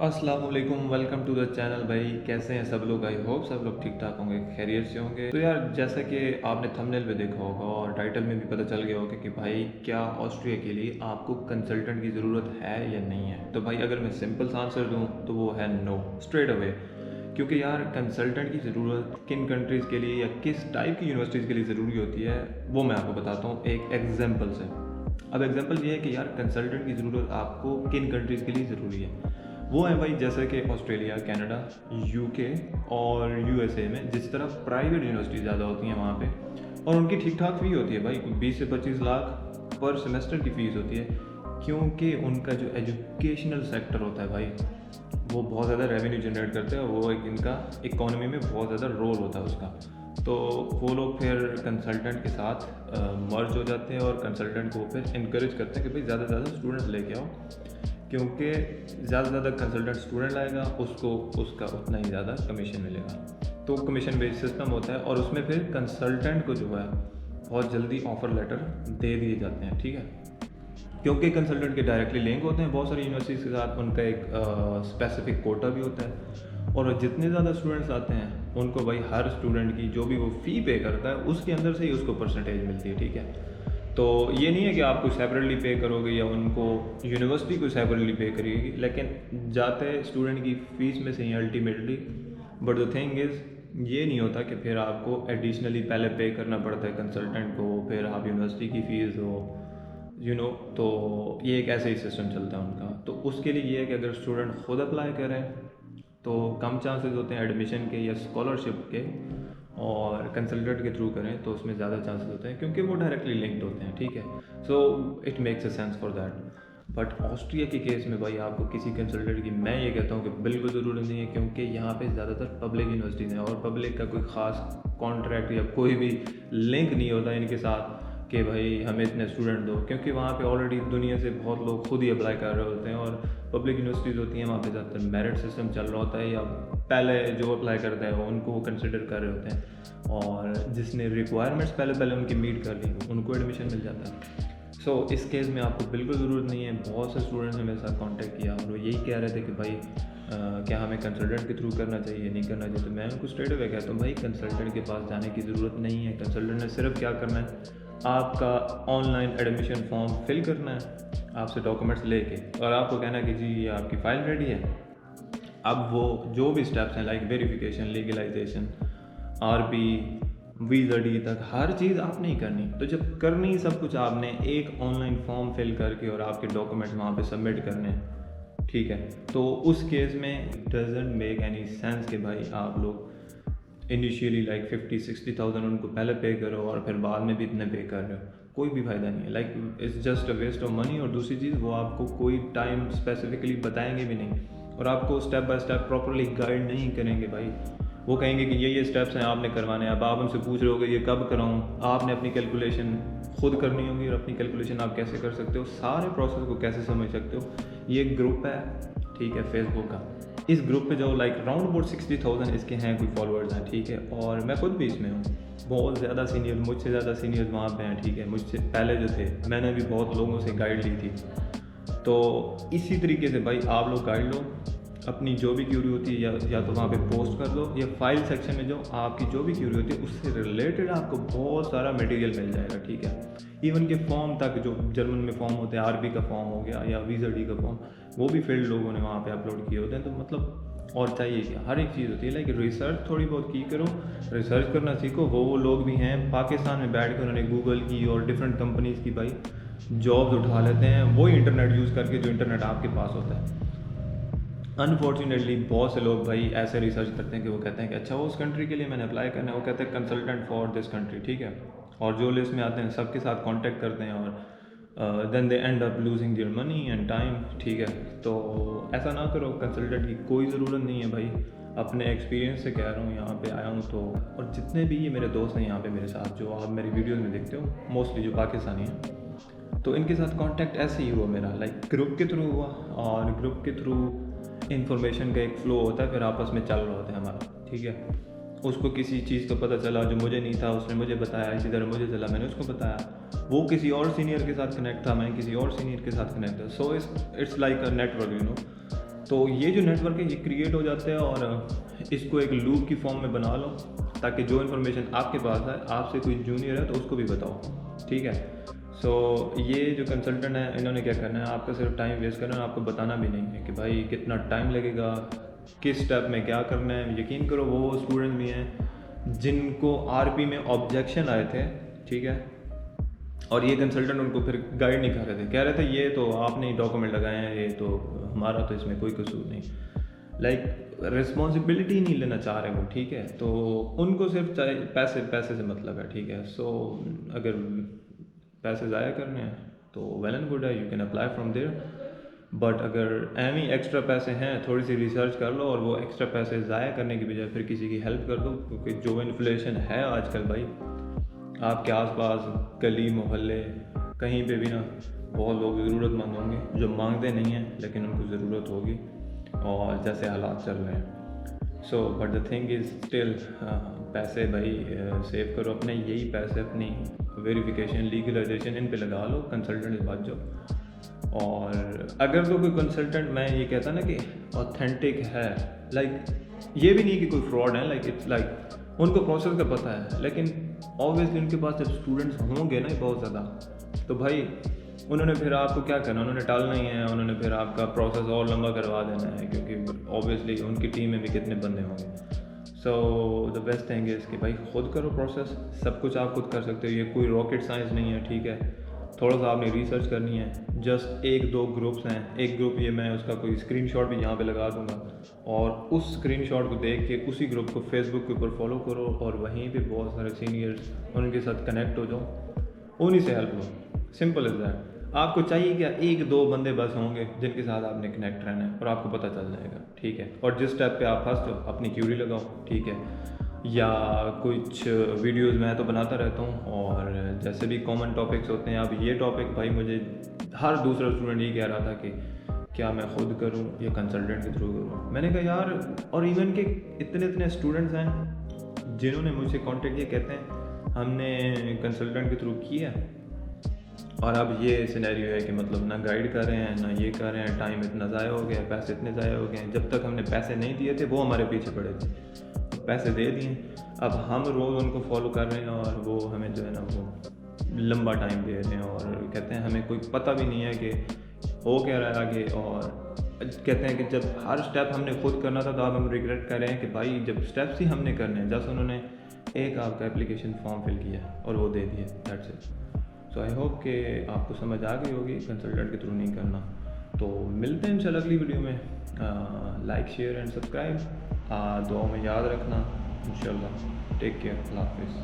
अस्सलाम वालेकुम, welcome to the channel. भाई कैसे हैं सब लोग? आई होप सब लोग ठीक ठाक होंगे, खैरियत से होंगे। तो यार जैसा कि आपने थंबनेल पे देखा होगा और टाइटल में भी पता चल गया होगा कि भाई क्या ऑस्ट्रिया के लिए आपको कंसल्टेंट की ज़रूरत है या नहीं है। तो भाई अगर मैं सिंपल सा आंसर दूँ तो वो है नो, स्ट्रेट अवे। क्योंकि यार कंसल्टेंट की ज़रूरत किन कंट्रीज़ के लिए या किस टाइप की यूनिवर्सिटीज़ के लिए ज़रूरी होती है वो मैं आपको बताता हूँ एक एग्जाम्पल से। अब एग्जाम्पल ये है कि यार कंसल्टेंट की ज़रूरत आपको किन कंट्रीज़ के लिए ज़रूरी है। वो है भाई जैसे कि ऑस्ट्रेलिया, कनाडा, यूके और यूएसए में जिस तरह प्राइवेट यूनिवर्सिटी ज़्यादा होती हैं वहाँ पे, और उनकी ठीक ठाक फ़ी होती है भाई, 20 से 25 लाख पर सेमेस्टर की फ़ीस होती है। क्योंकि उनका जो एजुकेशनल सेक्टर होता है भाई वो बहुत ज़्यादा रेवेन्यू जनरेट करते हैं, वो एक इनका इकोनॉमी में बहुत ज़्यादा रोल होता है उसका। तो वो लोग फिर कंसल्टेंट के साथ मर्ज हो जाते हैं और कंसल्टेंट को फिर इनक्रेज करते हैं कि भाई ज़्यादा से ज़्यादा स्टूडेंट्स लेके आओ, क्योंकि ज़्यादा से ज़्यादा कंसल्टेंट स्टूडेंट लाएगा उसको उसका उतना ही ज़्यादा कमीशन मिलेगा। तो कमीशन बेस्ड सिस्टम होता है और उसमें फिर कंसल्टेंट को जो है बहुत जल्दी ऑफ़र लेटर दे दिए जाते हैं, ठीक है। क्योंकि कंसल्टेंट के डायरेक्टली लिंक होते हैं बहुत सारी यूनिवर्सिटीज़ के साथ, उनका एक स्पेसिफिक कोटा भी होता है और जितने ज़्यादा स्टूडेंट्स आते हैं उनको भाई हर स्टूडेंट की जो भी वो फ़ी पे करता है उसके अंदर से ही उसको परसेंटेज मिलती है, ठीक है। तो ये नहीं है कि आप कोई सेपरेटली पे करोगे या उनको यूनिवर्सिटी को सेपरेटली पे करेगी, लेकिन जाते स्टूडेंट की फ़ीस में से ही ultimately. But the thing is ये नहीं होता कि फिर आपको एडिशनली पहले पे करना पड़ता है कंसल्टेंट को, फिर आप यूनिवर्सिटी की फ़ीस हो तो ये एक ऐसे ही सिस्टम चलता है उनका। तो उसके लिए ये है कि अगर स्टूडेंट खुद अप्लाई करें तो कम चांसेस होते हैं एडमिशन के या स्कॉलरशिप के, और कंसल्टेंट के थ्रू करें तो उसमें ज़्यादा चांसेस होते हैं क्योंकि वो डायरेक्टली लिंक्ड होते हैं, ठीक है। So it makes a sense for that. But Austria के केस में भाई आपको किसी कंसल्टेंट की मैं ये कहता हूँ कि बिल्कुल ज़रूरत नहीं है, क्योंकि यहाँ पे ज़्यादातर पब्लिक यूनिवर्सिटीज़ हैं और पब्लिक का कोई ख़ास कॉन्ट्रैक्ट या कोई भी लिंक नहीं होता इनके साथ कि भाई हमें इतने स्टूडेंट दो, क्योंकि वहाँ पे ऑलरेडी दुनिया से बहुत लोग खुद ही अप्लाई कर रहे होते हैं। और पब्लिक यूनिवर्सिटीज़ होती हैं वहाँ पे ज़्यादातर मेरिट सिस्टम चल रहा होता है, या पहले जो अप्लाई करता है वो उनको वो कंसिडर कर रहे होते हैं और जिसने रिक्वायरमेंट्स पहले उनकी मीट कर ली उनको एडमिशन मिल जाता है। सो इस केस में आपको बिल्कुल ज़रूरत नहीं है। बहुत से स्टूडेंट्स ने मेरे साथ कांटेक्ट किया और वो यही कह रहे थे कि भाई क्या हमें कंसल्टेंट के थ्रू करना चाहिए, नहीं करना चाहिए। तो मैं उनको स्ट्रेट अवे कहता हूँ भाई कंसल्टेंट के पास जाने की ज़रूरत नहीं है। कंसल्टेंट ने सिर्फ क्या करना है, आपका ऑनलाइन एडमिशन फॉर्म फिल करना है आपसे डॉक्यूमेंट्स लेके, और आपको कहना है कि जी ये आपकी फ़ाइल रेडी है। अब वो जो भी स्टेप्स हैं like verification, legalisation, RP, visa D तक हर चीज़ आपने ही करनी। तो जब करनी ही सब कुछ आपने, एक ऑनलाइन फॉर्म फिल करके और आपके डॉक्यूमेंट्स वहाँ पे सबमिट करने हैं, ठीक है। तो उस केस में डजेंट मेक एनी सेंस कि भाई आप लोग इनिशियली लाइक 50-60,000 उनको पहले पे करो और फिर बाद में भी इतने पे कर रहे हो, कोई भी फ़ायदा नहीं है। Like it's just a waste of money. और दूसरी चीज़ वो आपको कोई टाइम स्पेसिफिकली बताएंगे भी नहीं और आपको step by step properly guide नहीं करेंगे भाई। वो कहेंगे कि ये स्टेप्स हैं आपने करवाने हैं। अब आप उनसे पूछ रहे हो कि ये कब कराऊँ, आपने अपनी कैलकुलेशन खुद करनी होगी, और अपनी कैलकुलेशन आप कैसे कर सकते हो, सारे प्रोसेस को कैसे समझ सकते हो। ये ग्रुप है, ठीक है, फेसबुक का। इस ग्रुप पे जो लाइक राउंड अबाउट 60,000 इसके हैं कोई फॉलोअर्स हैं, ठीक है। और मैं खुद भी इसमें हूँ। बहुत ज़्यादा सीनियर, मुझसे ज़्यादा सीनियर्स वहाँ पे हैं, ठीक है। मुझसे पहले जो थे मैंने भी बहुत लोगों से गाइड ली थी। तो इसी तरीके से भाई आप लोग गाइड लो, अपनी जो भी क्यूरी होती है या तो वहाँ पे पोस्ट कर दो, या फाइल सेक्शन में जो आपकी जो भी क्यूरी होती है उससे रिलेटेड आपको बहुत सारा मटेरियल मिल जाएगा, ठीक है। इवन के फॉर्म तक, जो जर्मन में फॉर्म होते हैं, आरबी का फॉर्म हो गया या वीज़ा डी का फॉर्म, वो भी फील्ड लोगों ने वहाँ पे अपलोड किए होते हैं। तो मतलब और चाहिए क्या, हर एक चीज़ होती है। लाइक रिसर्च थोड़ी बहुत की करो, रिसर्च करना सीखो। वो लोग भी हैं पाकिस्तान में बैठ कर उन्होंने गूगल की और डिफरेंट कंपनीज़ की भाई जॉब्स उठा लेते हैं, वही इंटरनेट यूज़ करके जो इंटरनेट आपके पास होता है। अनफॉर्चुनेटली बहुत से लोग भाई ऐसे रिसर्च करते हैं कि वो कहते हैं कि अच्छा वो उस कंट्री के लिए मैंने अप्लाई करना है, वो कहते हैं कंसल्टेंट फॉर दिस कंट्री, ठीक है। और जो लिस्ट में आते हैं सबके साथ कांटेक्ट करते हैं और then they end up losing their money and time, ठीक है। तो ऐसा ना करो, कंसल्टेंट की कोई ज़रूरत नहीं है भाई। अपने एक्सपीरियंस से कह रहा हूँ, यहाँ पे आया हूँ तो। और जितने भी ये मेरे दोस्त हैं यहाँ पे मेरे साथ, जो आप मेरी वीडियोज़ में देखते हो, मोस्टली जो पाकिस्तानी हैं, तो इनके साथ कांटेक्ट ऐसे ही हुआ मेरा, लाइक ग्रुप के थ्रू हुआ। और ग्रुप के थ्रू इन्फॉर्मेशन का एक फ़्लो होता है, फिर आपस में चल रहा होता है हमारा, ठीक है। उसको किसी चीज़ का पता चला जो मुझे नहीं था, उसने मुझे बताया, इसी तरह मुझे चला, मैंने उसको बताया। वो किसी और सीनियर के साथ कनेक्ट था, मैं किसी और सीनियर के साथ कनेक्ट था। So it's like a network, تو یہ جو نیٹ ورک ہے یہ کریٹ ہو جاتا ہے، اور اس کو ایک لوپ کی فارم میں بنا لو تاکہ جو انفارمیشن آپ کے پاس ہے، آپ سے کوئی جونیئر ہے تو اس کو بھی بتاؤ، ٹھیک ہے. سو یہ جو کنسلٹنٹ ہے انہوں نے کیا کرنا ہے، آپ کا صرف ٹائم ویسٹ کرنا ہے، آپ کو بتانا بھی نہیں ہے کہ بھائی کتنا ٹائم لگے گا، کس اسٹیپ میں کیا کرنا ہے. یقین کرو وہ اسٹوڈنٹ بھی ہیں جن کو آر پی میں آبجیکشن آئے تھے، ٹھیک ہے، اور یہ کنسلٹنٹ ان کو پھر گائیڈ نہیں کر رہے تھے، کہہ رہے تھے یہ تو آپ نے ڈاکومنٹ لگائے ہیں، یہ تو ہمارا تو اس میں کوئی قصور نہیں، لائک رسپانسبلٹی نہیں لینا چاہ رہے وہ، ٹھیک ہے. تو ان کو صرف چاہے پیسے سے مطلب ہے، ٹھیک ہے. سو اگر پیسے ضائع کرنے ہیں تو ویل اینڈ گڈ ہے، you can apply from there. But اگر ایم ہی ایکسٹرا پیسے ہیں، تھوڑی سی ریسرچ کر لو اور وہ ایکسٹرا پیسے ضائع کرنے کی بجائے پھر کسی کی ہیلپ کر دو، کیونکہ جو انفلیشن ہے آج کل بھائی آپ کے آس پاس گلی محلے کہیں پہ بھی نا بہت لوگ ضرورت مند ہوں گے جو مانگتے نہیں ہیں لیکن ان کو ضرورت ہوگی، اور جیسے حالات چل رہے ہیں. So but the thing is still پیسے بھائی سیو کرو اپنے، یہی پیسے اپنی ویریفیکیشن لیگلائزیشن ان پہ لگا لو، کنسلٹنٹ سے بچ جاؤ. اور اگر تو کوئی کنسلٹنٹ میں یہ کہتا نا کہ اوتھینٹک ہے، لائک یہ بھی نہیں کہ کوئی فراڈ ہے، لائک اٹس لائک ان کو پروسیس کا پتہ ہے، لیکن اوبویسلی ان کے پاس جب اسٹوڈنٹس ہوں گے نا بہت زیادہ، تو بھائی انہوں نے پھر آپ کو کیا کرنا، انہوں نے ٹالنا ہی ہے، انہوں نے پھر آپ کا پروسیس اور لمبا کروا دینا ہے، کیونکہ اوبویسلی ان کی ٹیم میں بھی کتنے بندے ہوں گے. سو دا بیسٹ تھنگ از کہ بھائی خود کرو پروسیس، سب کچھ آپ خود کر سکتے ہو، یہ کوئی راکٹ سائنس نہیں ہے، ٹھیک ہے. تھوڑا سا آپ نے ریسرچ کرنی ہے، جسٹ 1-2 گروپس ہیں، ایک گروپ یہ میں اس کا کوئی اسکرین شاٹ بھی یہاں پہ لگا دوں گا، اور اس اسکرین شاٹ کو دیکھ کے اسی گروپ کو فیس بک کے اوپر فالو کرو، اور وہیں پہ بہت سارے سینئرس ان کے ساتھ کنیکٹ ہو جاؤ، انہیں سے ہیلپ لو. Simple is that. آپ کو چاہیے کیا، 1-2 بندے بس ہوں گے جن کے ساتھ آپ نے کنیکٹ رہنا ہے، اور آپ کو پتہ چل جائے گا، ٹھیک ہے. اور جس اسٹیپ پہ آپ پھنس جاؤ اپنی کیوری لگاؤ، ٹھیک ہے. یا کچھ ویڈیوز میں تو بناتا رہتا ہوں، اور جیسے بھی کامن ٹاپکس ہوتے ہیں، اب یہ ٹاپک بھائی مجھے ہر دوسرا اسٹوڈنٹ یہ کہہ رہا تھا کہ کیا میں خود کروں یا کنسلٹنٹ کے تھرو کروں. میں نے کہا یار، اور ایون کہ اتنے اسٹوڈنٹس ہیں جنہوں نے مجھ سے کانٹیکٹ کیا، کہتے ہیں ہم نے کنسلٹنٹ کے تھرو کیا اور اب یہ سینیریو ہے کہ مطلب نہ گائیڈ کر رہے ہیں نہ یہ کر رہے ہیں، ٹائم اتنا ضائع ہو گیا، پیسے اتنے ضائع ہو گئے ہیں. جب تک ہم نے پیسے نہیں دیے تھے وہ ہمارے پیچھے پڑے تھے، پیسے دے دیے، اب ہم روز ان کو فالو کر رہے ہیں، اور وہ ہمیں جو ہے نا وہ لمبا ٹائم دے رہے ہیں، اور کہتے ہیں ہمیں کوئی پتہ بھی نہیں ہے کہ ہو کیا رہا ہے آگے. اور کہتے ہیں کہ جب ہر اسٹیپ ہم نے خود کرنا تھا تو اب ہم ریگریٹ کر رہے ہیں کہ بھائی جب اسٹیپس ہی ہم نے کرنے ہیں، جیسے انہوں نے ایک آپ کا اپلیکیشن فارم فل کیا اور وہ دے دیے، that's it. So I hope کہ آپ کو سمجھ آ گئی ہوگی کنسلٹنٹ کے تھرو نہیں کرنا. تو ملتے ہیں انشاءاللہ اگلی ویڈیو میں. لائک شیئر اینڈ سبسکرائب، دعاؤں میں یاد رکھنا انشاءاللہ. ٹیک کیئر، اللہ حافظ.